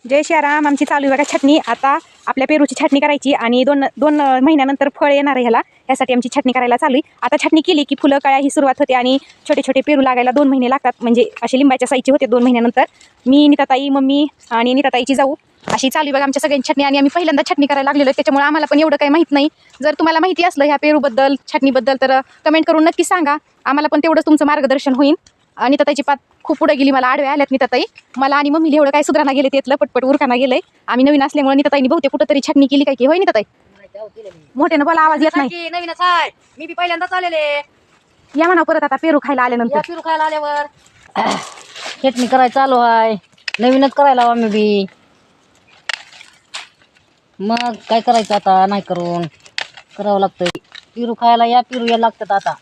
जय श्रीराम. आमची चालू आहे बघा छटणी. आता आपल्या पेरूची छटणी करायची आणि दोन महिन्यानंतर फळ येणार आहे ह्याला. यासाठी आमची छटणी करायला चालू आहे. आता छटणी केली की फुलं कळ्या ही सुरुवात होते आणि छोटे छोटे पेरू लागायला 2 महिने लागतात. म्हणजे असे लिंबाच्या साईजचे होते 2 महिन्यानंतर. मी, नीताताई, मम्मी आणि नीताताईची जाऊ अशी चालू आहे बघा आमच्या सगळ्यांची छटणी. आणि आम्ही पहिल्यांदा छटणी करायला लागलेलो आहे, त्याच्यामुळे आम्हाला पण एवढं काही माहीत नाही. जर तुम्हाला माहिती असलं ह्या पेरूबद्दल, छटणीबद्दल तर कमेंट करून नक्की सांगा. आम्हाला पण तेवढंच तुमचं मार्गदर्शन होईल. नीताताईची पात खूप पुढे गेली, मला आडव्या आल्यात नीताताई. मला आणि मम्मीला एवढं काय सुधारणा गेले त्यातलं पटपट उरकाना गेलंय. आम्ही नवीन असल्यामुळे नीताताईनी बहुतेक कुठंतरी छटणी केली काय की, होय नीताताई? मोठ्यानं बोला, आवाज येत नाही. नवीनच आहे, मी बी पहिल्यांदाच आलेले. या म्हणा परत आता पेरू खायला आल्यानंतर. पेरू खायला आल्यावर चटणी करायला चालू आहे. नवीनच करायला हवा मी बी. मग काय करायचं आता, नाही करून करावं लागतंय. पेरू खायला या, पेरू या लागतात आता.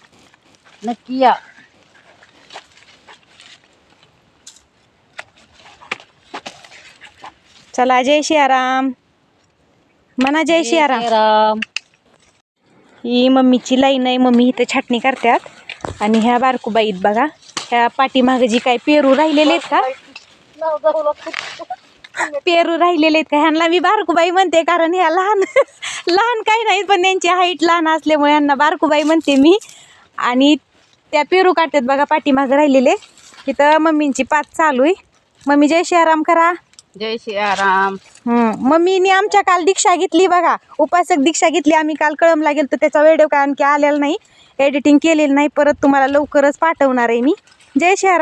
नक्की या. चला, जय श्रीराम म्हणा. जय श्रीराम. ही मम्मीची लाईन आहे. मम्मी इथं छटणी करतात आणि ह्या बारकूबाईत बघा, ह्या पाठीमागं जी काय पेरू राहिलेले आहेत का, पेरू राहिलेले आहेत का, ह्यांना मी बारकूबाई म्हणते. कारण ह्या लहान लहान काही नाहीत, पण त्यांची हाईट लहान असल्यामुळे ह्यांना बारकूबाई म्हणते मी. आणि त्या पेरू काढतात बघा पाठीमागं राहिलेले. इथं मम्मींची पात चालू आहे. मम्मी जय श्रीराम करा. जय श्रीराम. मम्मीने आमच्या काल दीक्षा घेतली बघा, उपासक दीक्षा घेतली. आम्ही काल कळमला गेलो तर त्याचा व्हिडिओ काय आणखी आलेला नाही, एडिटिंग केलेलं नाही. परत तुम्हाला लवकरच पाठवणार आहे मी. जय श्रीराम.